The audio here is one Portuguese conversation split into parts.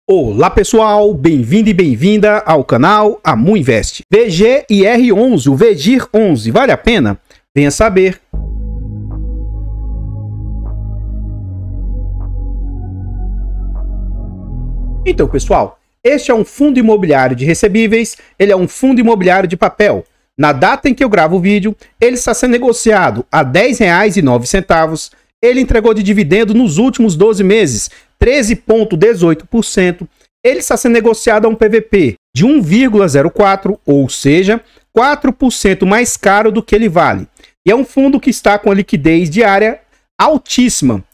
Olá pessoal, bem-vindo e bem-vinda ao canal Amu Invest. VG e R11, o VGIR 11, vale a pena? Venha saber. Então pessoal, este é um fundo imobiliário de recebíveis, ele é um fundo imobiliário de papel. Na data em que eu gravo o vídeo, ele está sendo negociado a R$ 10,09. Ele entregou de dividendo nos últimos 12 meses, 13,18%. Ele está sendo negociado a um PVP de 1,04, ou seja, 4% mais caro do que ele vale. E é um fundo que está com a liquidez diária altíssima,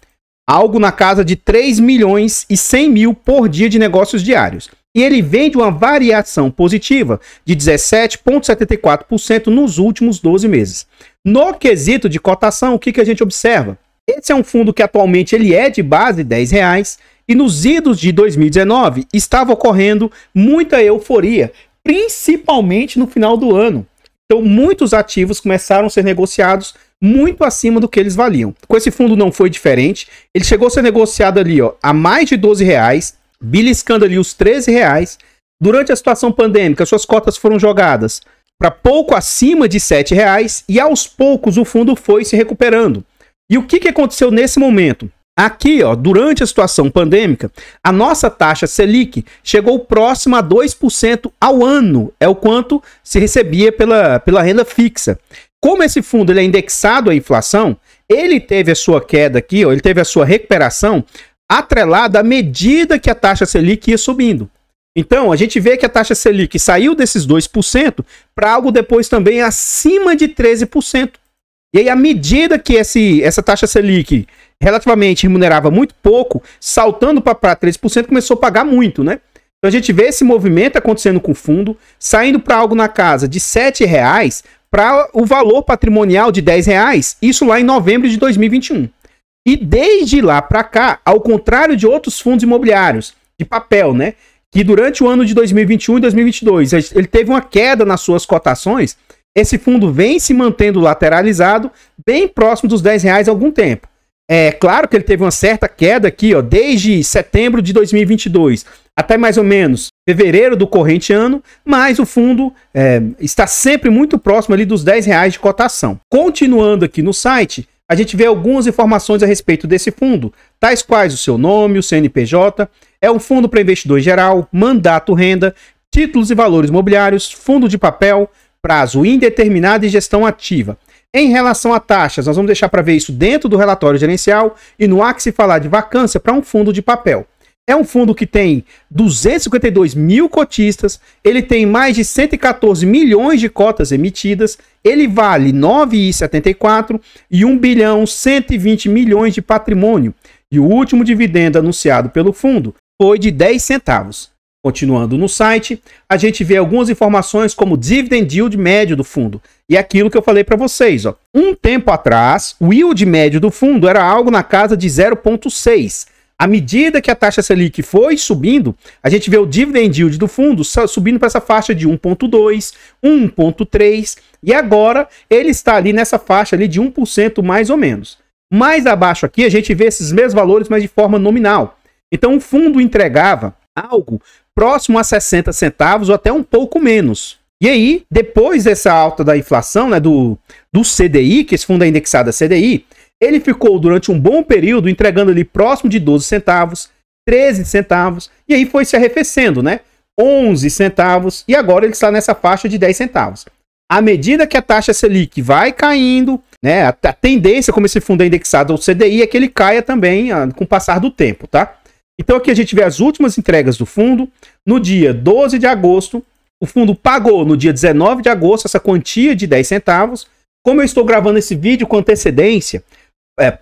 algo na casa de 3 milhões e 100 mil por dia de negócios diários. E ele vem de uma variação positiva de 17,74% nos últimos 12 meses. No quesito de cotação, o que a gente observa? Esse é um fundo que atualmente ele é de base R$10 e nos idos de 2019 estava ocorrendo muita euforia, principalmente no final do ano. Então muitos ativos começaram a ser negociados muito acima do que eles valiam. Com esse fundo não foi diferente, ele chegou a ser negociado ali a mais de R$12, beliscando ali os R$13. Durante a situação pandêmica, suas cotas foram jogadas para pouco acima de R$7 e aos poucos o fundo foi se recuperando. E o que aconteceu nesse momento? Aqui, durante a situação pandêmica, a nossa taxa Selic chegou próxima a 2% ao ano. É o quanto se recebia pela renda fixa. Como esse fundo ele é indexado à inflação, ele teve a sua queda aqui, ele teve a sua recuperação atrelada à medida que a taxa Selic ia subindo. Então, a gente vê que a taxa Selic saiu desses 2% para algo depois também acima de 13%. E aí, à medida que essa taxa Selic relativamente remunerava muito pouco, saltando para 13%, começou a pagar muito, né? Então, a gente vê esse movimento acontecendo com o fundo, saindo para algo na casa de R$7 para o valor patrimonial de R$10, isso lá em novembro de 2021. E desde lá para cá, ao contrário de outros fundos imobiliários de papel, né? Que durante o ano de 2021 e 2022, ele teve uma queda nas suas cotações. Esse fundo vem se mantendo lateralizado, bem próximo dos R$10 há algum tempo. É claro que ele teve uma certa queda aqui, desde setembro de 2022 até mais ou menos fevereiro do corrente ano, mas o fundo está sempre muito próximo ali dos R$10 de cotação. Continuando aqui no site, a gente vê algumas informações a respeito desse fundo, tais quais o seu nome, o CNPJ, é um fundo para investidor em geral, mandato renda, títulos e valores imobiliários, fundo de papel, prazo indeterminado e gestão ativa. Em relação a taxas, nós vamos deixar para ver isso dentro do relatório gerencial e no há que se falar de vacância para um fundo de papel. É um fundo que tem 252 mil cotistas, ele tem mais de 114 milhões de cotas emitidas, ele vale 9,74 e 1 bilhão 120 milhões de patrimônio. E o último dividendo anunciado pelo fundo foi de 10 centavos. Continuando no site, a gente vê algumas informações como o dividend yield médio do fundo. E aquilo que eu falei para vocês, um tempo atrás, o yield médio do fundo era algo na casa de 0,6. À medida que a taxa Selic foi subindo, a gente vê o dividend yield do fundo subindo para essa faixa de 1,2, 1,3 e agora ele está ali nessa faixa ali de 1% mais ou menos. Mais abaixo aqui a gente vê esses mesmos valores, mas de forma nominal. Então o fundo entregava algo próximo a 60 centavos ou até um pouco menos. E aí, depois dessa alta da inflação, né, do CDI, que esse fundo é indexado a CDI, ele ficou durante um bom período entregando ali próximo de 12 centavos, 13 centavos, e aí foi se arrefecendo, né? 11 centavos, e agora ele está nessa faixa de 10 centavos. À medida que a taxa Selic vai caindo, né, a tendência, como esse fundo é indexado ao CDI, é que ele caia também com o passar do tempo, tá? Então aqui a gente vê as últimas entregas do fundo. No dia 12 de agosto, o fundo pagou no dia 19 de agosto essa quantia de 10 centavos. Como eu estou gravando esse vídeo com antecedência,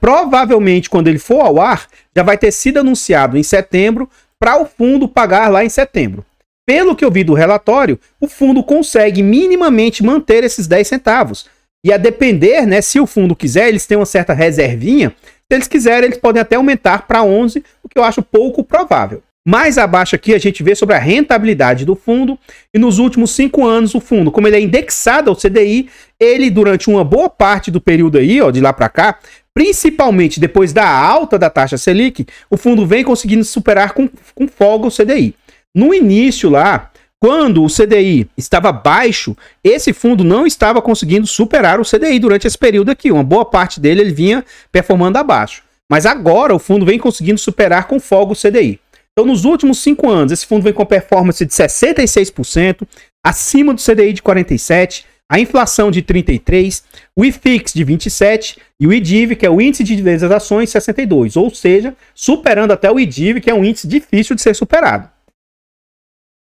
provavelmente quando ele for ao ar, já vai ter sido anunciado em setembro para o fundo pagar lá em setembro. Pelo que eu vi do relatório, o fundo consegue minimamente manter esses 10 centavos. E a depender, né, se o fundo quiser, eles têm uma certa reservinha. Se eles quiserem, eles podem até aumentar para 11, o que eu acho pouco provável. Mais abaixo aqui a gente vê sobre a rentabilidade do fundo. E nos últimos 5 anos o fundo, como ele é indexado ao CDI, ele durante uma boa parte do período aí, de lá para cá, principalmente depois da alta da taxa Selic, o fundo vem conseguindo superar com folga o CDI. No início lá, quando o CDI estava baixo, esse fundo não estava conseguindo superar o CDI durante esse período aqui. Uma boa parte dele ele vinha performando abaixo. Mas agora o fundo vem conseguindo superar com folga o CDI. Então, nos últimos 5 anos, esse fundo vem com performance de 66%, acima do CDI de 47%, a inflação de 33%, o IFIX de 27% e o IDIV, que é o índice de divisas das ações, 62%. Ou seja, superando até o IDIV, que é um índice difícil de ser superado.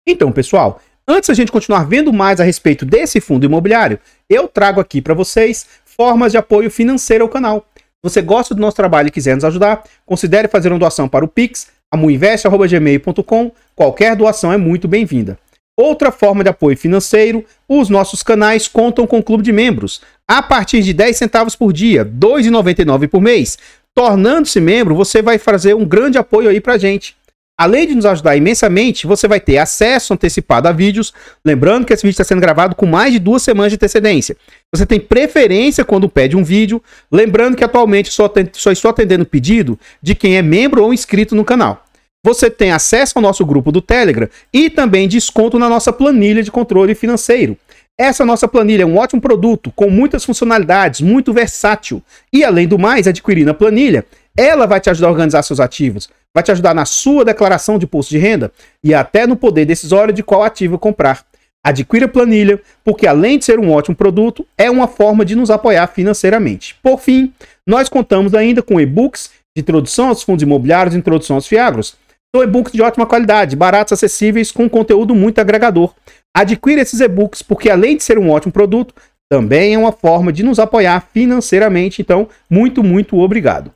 Então, pessoal, antes da gente continuar vendo mais a respeito desse fundo imobiliário, eu trago aqui para vocês formas de apoio financeiro ao canal. Se você gosta do nosso trabalho e quiser nos ajudar, considere fazer uma doação para o Pix, amuinvest@gmail.com. Qualquer doação é muito bem-vinda. Outra forma de apoio financeiro, os nossos canais contam com o clube de membros. A partir de 10 centavos por dia, R$ 2,99 por mês. Tornando-se membro, você vai fazer um grande apoio aí pra gente. Além de nos ajudar imensamente, você vai ter acesso antecipado a vídeos. Lembrando que esse vídeo está sendo gravado com mais de 2 semanas de antecedência. Você tem preferência quando pede um vídeo. Lembrando que atualmente só estou atendendo pedido de quem é membro ou inscrito no canal. Você tem acesso ao nosso grupo do Telegram e também desconto na nossa planilha de controle financeiro. Essa nossa planilha é um ótimo produto, com muitas funcionalidades, muito versátil. E além do mais, adquirir na planilha, ela vai te ajudar a organizar seus ativos, vai te ajudar na sua declaração de imposto de renda e até no poder decisório de qual ativo comprar. Adquira a planilha, porque além de ser um ótimo produto, é uma forma de nos apoiar financeiramente. Por fim, nós contamos ainda com e-books de introdução aos fundos imobiliários e introdução aos FIAGROS. São e-books de ótima qualidade, baratos, acessíveis, com conteúdo muito agregador. Adquira esses e-books, porque além de ser um ótimo produto, também é uma forma de nos apoiar financeiramente. Então, muito, muito obrigado.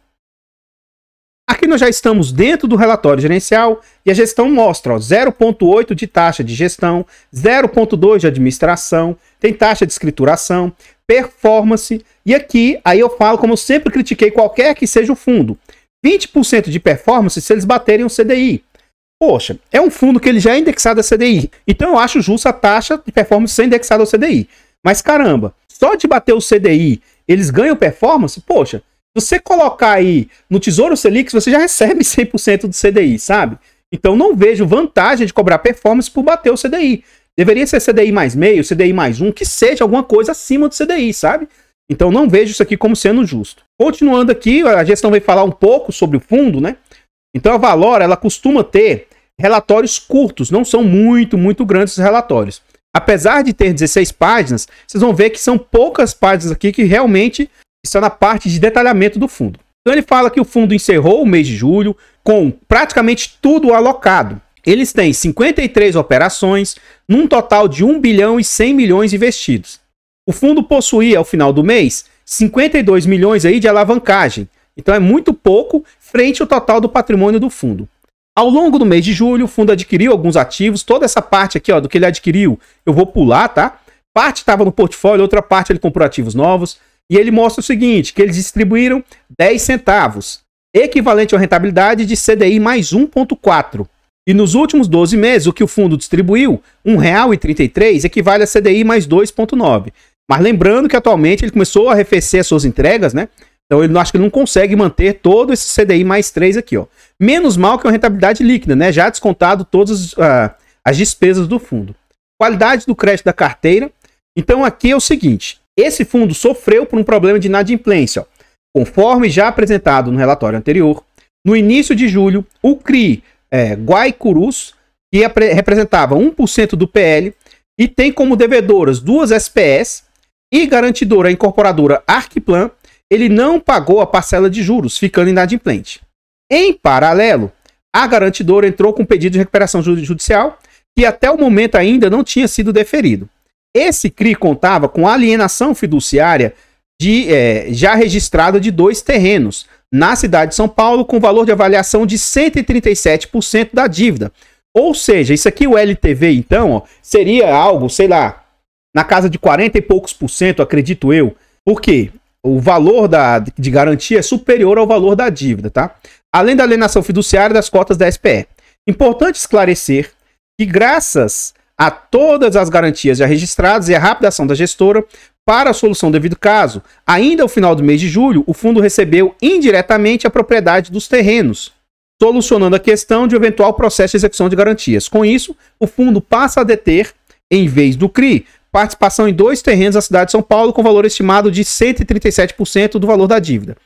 Aqui nós já estamos dentro do relatório gerencial e a gestão mostra 0,8 de taxa de gestão, 0,2 de administração, tem taxa de escrituração, performance, e aqui aí eu falo como eu sempre critiquei qualquer que seja o fundo, 20% de performance se eles baterem o CDI. Poxa, é um fundo que ele já é indexado a CDI, então eu acho justo a taxa de performance ser indexada ao CDI. Mas caramba, só de bater o CDI eles ganham performance? Poxa, se você colocar aí no Tesouro Selic, você já recebe 100% do CDI, sabe? Então não vejo vantagem de cobrar performance por bater o CDI. Deveria ser CDI mais meio, CDI mais 1, que seja alguma coisa acima do CDI, sabe? Então não vejo isso aqui como sendo justo. Continuando aqui, a gestão vai falar um pouco sobre o fundo, né? Então a Valora, ela costuma ter relatórios curtos, não são muito grandes os relatórios. Apesar de ter 16 páginas, vocês vão ver que são poucas páginas aqui que realmente estão na parte de detalhamento do fundo. Então ele fala que o fundo encerrou o mês de julho com praticamente tudo alocado. Eles têm 53 operações, num total de 1 bilhão e 100 milhões investidos. O fundo possuía, ao final do mês, 52 milhões aí de alavancagem. Então é muito pouco frente ao total do patrimônio do fundo. Ao longo do mês de julho, o fundo adquiriu alguns ativos. Toda essa parte aqui, ó, do que ele adquiriu, eu vou pular, tá? Parte estava no portfólio, outra parte ele comprou ativos novos. E ele mostra o seguinte, que eles distribuíram 10 centavos, equivalente a uma rentabilidade de CDI mais 1,4. E nos últimos 12 meses, o que o fundo distribuiu, R$ 1,33, equivale a CDI mais 2,9. Mas lembrando que atualmente ele começou a arrefecer as suas entregas, né? Então ele acho que ele não consegue manter todo esse CDI mais 3 aqui, ó. Menos mal que uma rentabilidade líquida, né? Já descontado todas as despesas do fundo. Qualidade do crédito da carteira. Então aqui é o seguinte, esse fundo sofreu por um problema de inadimplência, ó. Conforme já apresentado no relatório anterior, no início de julho, o CRI Guaicurus, que representava 1% do PL, e tem como devedoras 2 SPS e garantidora a incorporadora Arquiplan, ele não pagou a parcela de juros, ficando inadimplente. Em paralelo, a garantidora entrou com pedido de recuperação judicial, que até o momento ainda não tinha sido deferido. Esse CRI contava com alienação fiduciária já registrada de 2 terrenos, na cidade de São Paulo, com valor de avaliação de 137% da dívida. Ou seja, isso aqui, o LTV, então, ó, seria algo, sei lá, na casa de 40 e poucos por cento, acredito eu. Por quê? O valor de garantia é superior ao valor da dívida, tá? Além da alienação fiduciária das cotas da SPE. Importante esclarecer que, graças a todas as garantias já registradas e a rápida ação da gestora, Para a solução do devido caso, ainda ao final do mês de julho, o fundo recebeu indiretamente a propriedade dos terrenos, solucionando a questão de eventual processo de execução de garantias. Com isso, o fundo passa a deter, em vez do CRI, participação em 2 terrenos da cidade de São Paulo com valor estimado de 137% do valor da dívida.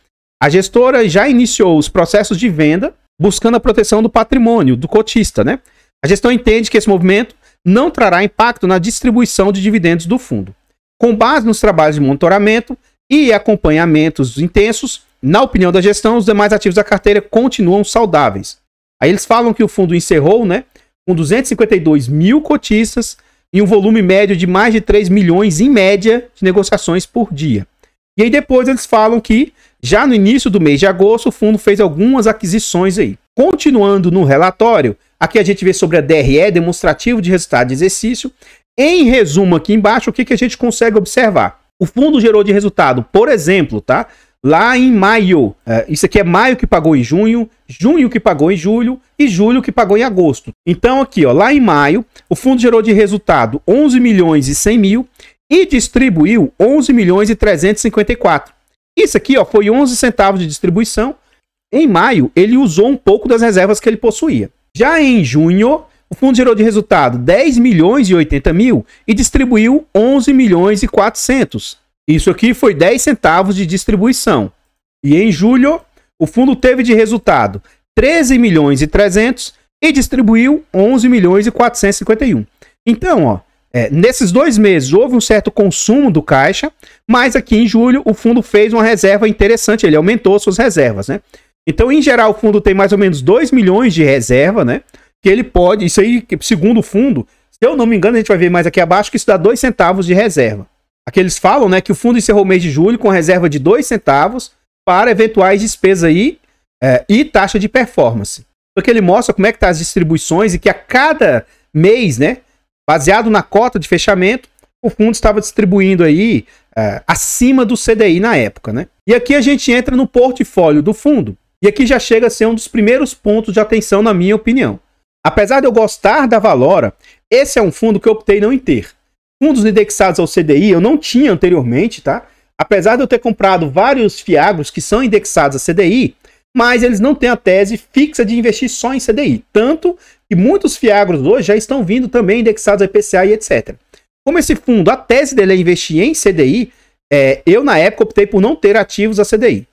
A gestora já iniciou os processos de venda, buscando a proteção do patrimônio do cotista, né? A gestão entende que esse movimento não trará impacto na distribuição de dividendos do fundo. Com base nos trabalhos de monitoramento e acompanhamentos intensos, na opinião da gestão, os demais ativos da carteira continuam saudáveis. Aí eles falam que o fundo encerrou, né, com 252 mil cotistas e um volume médio de mais de 3 milhões em média de negociações por dia. E aí depois eles falam que já no início do mês de agosto o fundo fez algumas aquisições aí. Continuando no relatório, aqui a gente vê sobre a DRE, demonstrativo de resultado de exercício. Em resumo aqui embaixo, o que a gente consegue observar? O fundo gerou de resultado, por exemplo, tá? Lá em maio, isso aqui é maio que pagou em junho, junho que pagou em julho e julho que pagou em agosto. Então aqui, ó, lá em maio, o fundo gerou de resultado 11 milhões e 100 mil e distribuiu 11 milhões e 354. Isso aqui, ó, foi 11 centavos de distribuição. Em maio, ele usou um pouco das reservas que ele possuía. Já em junho, o fundo gerou de resultado 10 milhões e 80 mil e distribuiu 11 milhões e 400. Isso aqui foi 10 centavos de distribuição. E em julho, o fundo teve de resultado 13 milhões e 300 e distribuiu 11 milhões e 451. Então, ó, nesses 2 meses houve um certo consumo do caixa, mas aqui em julho o fundo fez uma reserva interessante, ele aumentou suas reservas, né? Então, em geral, o fundo tem mais ou menos 2 milhões de reserva, né? Que ele pode, isso aí, segundo o fundo, se eu não me engano, a gente vai ver mais aqui abaixo, que isso dá 2 centavos de reserva. Aqui eles falam, né, que o fundo encerrou o mês de julho com reserva de 2 centavos para eventuais despesas aí e taxa de performance. Porque ele mostra como é que tá as distribuições e que a cada mês, né, baseado na cota de fechamento, o fundo estava distribuindo aí acima do CDI na época, né? E aqui a gente entra no portfólio do fundo. E aqui já chega a ser um dos primeiros pontos de atenção, na minha opinião. Apesar de eu gostar da Valora, esse é um fundo que eu optei não em ter. Fundos indexados ao CDI eu não tinha anteriormente, tá? Apesar de eu ter comprado vários fiagros que são indexados a CDI, mas eles não têm a tese fixa de investir só em CDI. Tanto que muitos fiagros hoje já estão vindo também indexados a IPCA e etc. Como esse fundo, a tese dele é investir em CDI, eu na época optei por não ter ativos a CDI.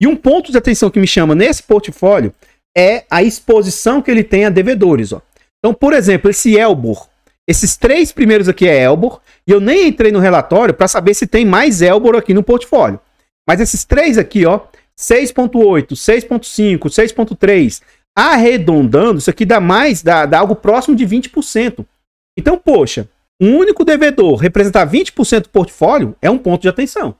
E um ponto de atenção que me chama nesse portfólio é a exposição que ele tem a devedores. Ó. Então, por exemplo, esse Elbor, esses 3 primeiros aqui é Elbor, e eu nem entrei no relatório para saber se tem mais Elbor aqui no portfólio. Mas esses 3 aqui, ó, 6.8, 6.5, 6.3, arredondando, isso aqui dá algo próximo de 20%. Então, poxa, um único devedor representar 20% do portfólio é um ponto de atenção.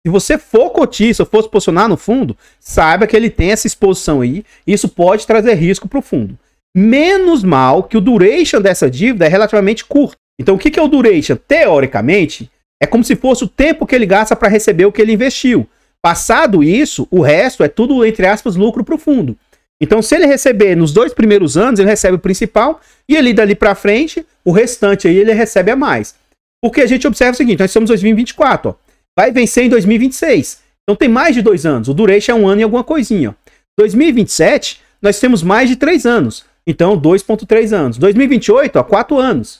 Se você for cotista, for se posicionar no fundo, saiba que ele tem essa exposição aí, e isso pode trazer risco para o fundo. Menos mal que o duration dessa dívida é relativamente curto. Então, o que é o duration? Teoricamente, é como se fosse o tempo que ele gasta para receber o que ele investiu. Passado isso, o resto é tudo, entre aspas, lucro para o fundo. Então, se ele receber nos 2 primeiros anos, ele recebe o principal, e ele dali para frente, o restante aí ele recebe a mais. Porque a gente observa o seguinte, nós estamos em 2024, ó. Vai vencer em 2026. Então tem mais de 2 anos. O duration é 1 ano e alguma coisinha. Ó. 2027, nós temos mais de 3 anos. Então, 2,3 anos. 2028, ó, 4 anos.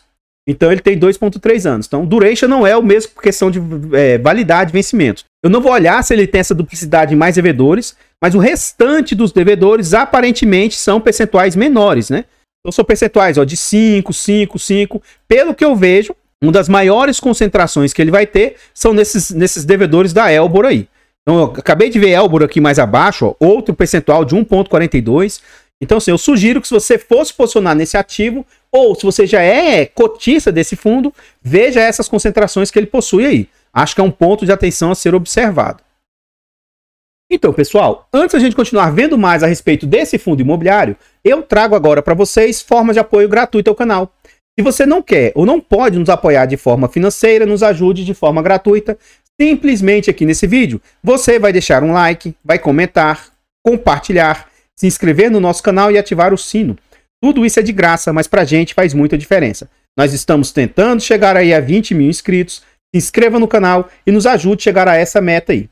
Então, ele tem 2,3 anos. Então, duration não é o mesmo por questão de validade, vencimento. Eu não vou olhar se ele tem essa duplicidade em mais devedores, mas o restante dos devedores, aparentemente, são percentuais menores, né? Então, são percentuais ó, de 5, 5, 5. Pelo que eu vejo, uma das maiores concentrações que ele vai ter são nesses devedores da Elbor aí. Então, eu acabei de ver Elbor aqui mais abaixo, ó, outro percentual de 1,42. Então, assim, eu sugiro que se você for se posicionar nesse ativo, ou se você já é cotista desse fundo, veja essas concentrações que ele possui aí. Acho que é um ponto de atenção a ser observado. Então, pessoal, antes da gente continuar vendo mais a respeito desse fundo imobiliário, eu trago agora para vocês formas de apoio gratuito ao canal. Se você não quer ou não pode nos apoiar de forma financeira, nos ajude de forma gratuita. Simplesmente aqui nesse vídeo, você vai deixar um like, vai comentar, compartilhar, se inscrever no nosso canal e ativar o sino. Tudo isso é de graça, mas pra gente faz muita diferença. Nós estamos tentando chegar aí a 20 mil inscritos se inscreva no canal e nos ajude a chegar a essa meta aí.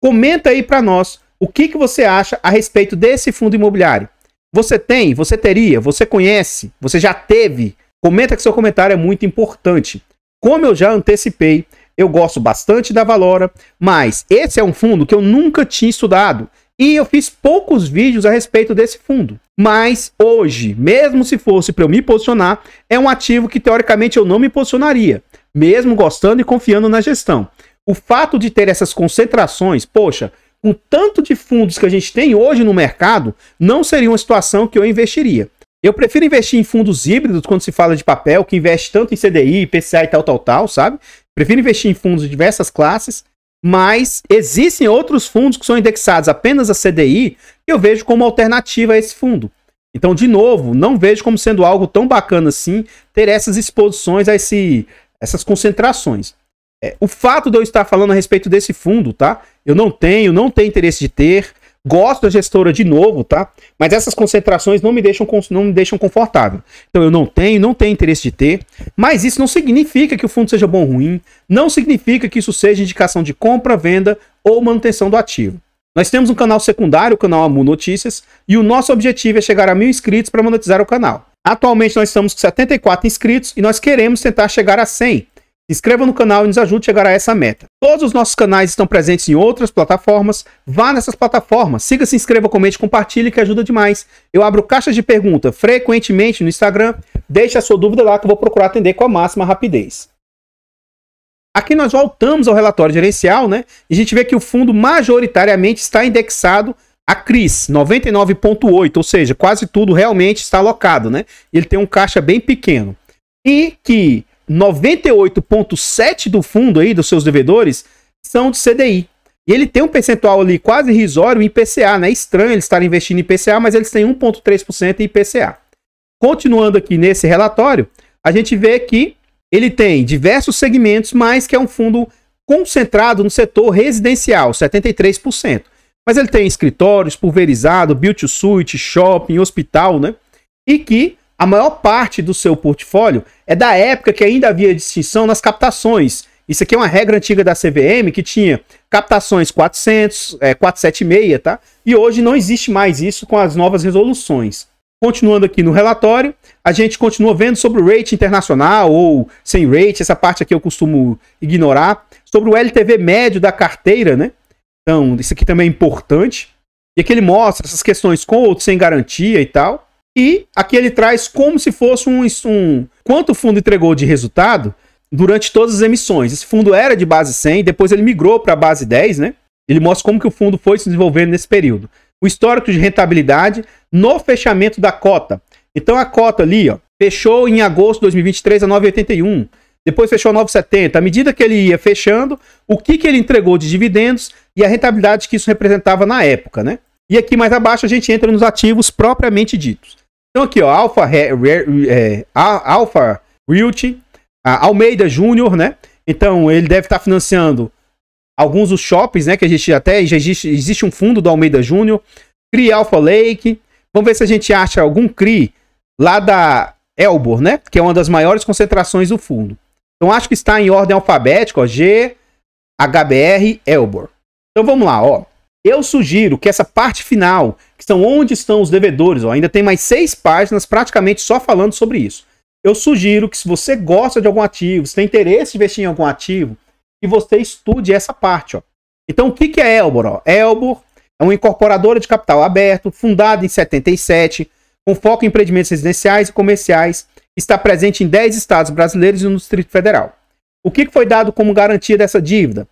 Comenta aí para nós o que você acha a respeito desse fundo imobiliário. Você tem? Você teria? Você conhece? Você já teve? Comenta que seu comentário é muito importante. Como eu já antecipei, eu gosto bastante da Valora, mas esse é um fundo que eu nunca tinha estudado e eu fiz poucos vídeos a respeito desse fundo. Mas hoje, mesmo se fosse para eu me posicionar, é um ativo que teoricamente eu não me posicionaria, mesmo gostando e confiando na gestão. O fato de ter essas concentrações, poxa, com tanto de fundos que a gente tem hoje no mercado, não seria uma situação que eu investiria. Eu prefiro investir em fundos híbridos quando se fala de papel, que investe tanto em CDI, IPCA e tal, sabe? Prefiro investir em fundos de diversas classes, mas existem outros fundos que são indexados apenas a CDI que eu vejo como alternativa a esse fundo. Então, de novo, não vejo como sendo algo tão bacana assim ter essas exposições a essas concentrações. O fato de eu estar falando a respeito desse fundo, tá? Eu não tenho interesse de ter, gosto da gestora de novo, tá? Mas essas concentrações não me deixam confortável. Então eu não tenho interesse de ter, mas isso não significa que o fundo seja bom ou ruim, não significa que isso seja indicação de compra, venda ou manutenção do ativo. Nós temos um canal secundário, o canal Amu Notícias, e o nosso objetivo é chegar a 1000 inscritos para monetizar o canal. Atualmente nós estamos com 74 inscritos e nós queremos tentar chegar a 100. Se inscreva no canal e nos ajude a chegar a essa meta. Todos os nossos canais estão presentes em outras plataformas. Vá nessas plataformas. Siga, se inscreva, comente, compartilhe, que ajuda demais. Eu abro caixas de pergunta frequentemente no Instagram. Deixe a sua dúvida lá que eu vou procurar atender com a máxima rapidez. Aqui nós voltamos ao relatório gerencial, né? E a gente vê que o fundo majoritariamente está indexado a CRIs, 99,8, ou seja, quase tudo realmente está alocado, né? Ele tem um caixa bem pequeno. E que 98,7% do fundo aí, dos seus devedores, são de CDI. E ele tem um percentual ali quase irrisório em IPCA, né? É estranho eles estarem investindo em IPCA, mas eles têm 1,3% em IPCA. Continuando aqui nesse relatório, a gente vê que ele tem diversos segmentos, mas que é um fundo concentrado no setor residencial, 73%. Mas ele tem escritórios, pulverizado, build to suit, shopping, hospital, né? E que a maior parte do seu portfólio é da época que ainda havia distinção nas captações. Isso aqui é uma regra antiga da CVM que tinha captações 400, 476, tá? E hoje não existe mais isso com as novas resoluções. Continuando aqui no relatório, a gente continua vendo sobre o rate internacional ou sem rate, essa parte aqui eu costumo ignorar. Sobre o LTV médio da carteira, né? Então, isso aqui também é importante. E aqui ele mostra essas questões com ou sem garantia e tal. E aqui ele traz como se fosse quanto o fundo entregou de resultado durante todas as emissões. Esse fundo era de base 100, depois ele migrou para a base 10, né? Ele mostra como que o fundo foi se desenvolvendo nesse período. O histórico de rentabilidade no fechamento da cota. Então a cota ali, ó, fechou em agosto de 2023 a 9,81. Depois fechou a 9,70. À medida que ele ia fechando, o que ele entregou de dividendos e a rentabilidade que isso representava na época, né? E aqui mais abaixo a gente entra nos ativos propriamente ditos. Então aqui, ó, Alpha Realty, Almeida Júnior, né? Então ele deve estar financiando alguns dos shoppings, né? Que a gente já existe um fundo do Almeida Júnior. CRI Alpha Lake. Vamos ver se a gente acha algum CRI lá da Elbor, né? Que é uma das maiores concentrações do fundo. Então acho que está em ordem alfabética, ó, G, HBR, Elbor. Então vamos lá, ó. Eu sugiro que essa parte final, que são onde estão os devedores, ó, ainda tem mais 6 páginas praticamente só falando sobre isso. Eu sugiro que se você gosta de algum ativo, se tem interesse em investir em algum ativo, que você estude essa parte. Ó. Então o que é Elbor? Ó? Elbor é uma incorporadora de capital aberto, fundada em 77, com foco em empreendimentos residenciais e comerciais, está presente em 10 estados brasileiros e no Distrito Federal. O que foi dado como garantia dessa dívida?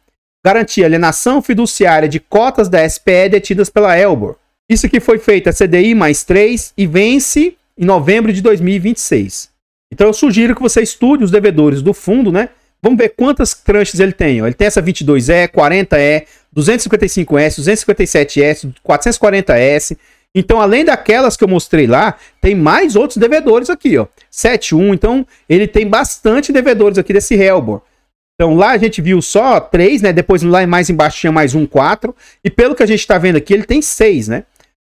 Garantir alienação fiduciária de cotas da SPE detidas pela Elbor. Isso aqui foi feito a CDI mais 3 e vence em novembro de 2026. Então eu sugiro que você estude os devedores do fundo, né? Vamos ver quantas tranches ele tem. Ó. Ele tem essa 22E, 40E, 255S, 257S, 440S. Então, além daquelas que eu mostrei lá, tem mais outros devedores aqui, ó. 71. Então, ele tem bastante devedores aqui desse Elbor. Então lá a gente viu só 3, né? Depois lá mais embaixo tinha mais 4. E pelo que a gente está vendo aqui, ele tem 6, né?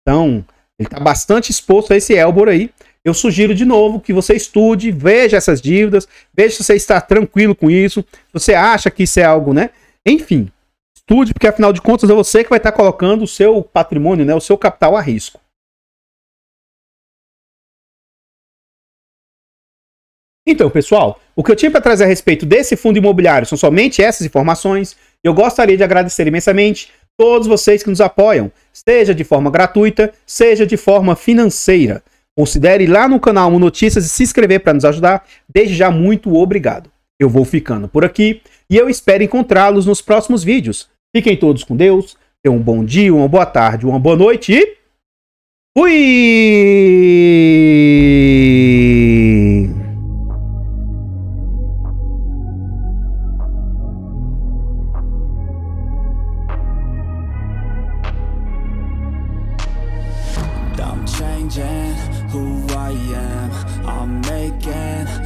Então ele está bastante exposto a esse Elbor aí. eu sugiro de novo que você estude, veja essas dívidas, veja se você está tranquilo com isso, se você acha que isso é algo, né? Enfim, estude, porque afinal de contas é você que vai estar colocando o seu patrimônio, né, o seu capital a risco. Então, pessoal, o que eu tinha para trazer a respeito desse fundo imobiliário são somente essas informações. Eu gostaria de agradecer imensamente todos vocês que nos apoiam, seja de forma gratuita, seja de forma financeira. Considere ir lá no canal Notícias e se inscrever para nos ajudar. Desde já, muito obrigado. Eu vou ficando por aqui e eu espero encontrá-los nos próximos vídeos. Fiquem todos com Deus, tenham um bom dia, uma boa tarde, uma boa noite e fui! I'm changing who I am, I'm making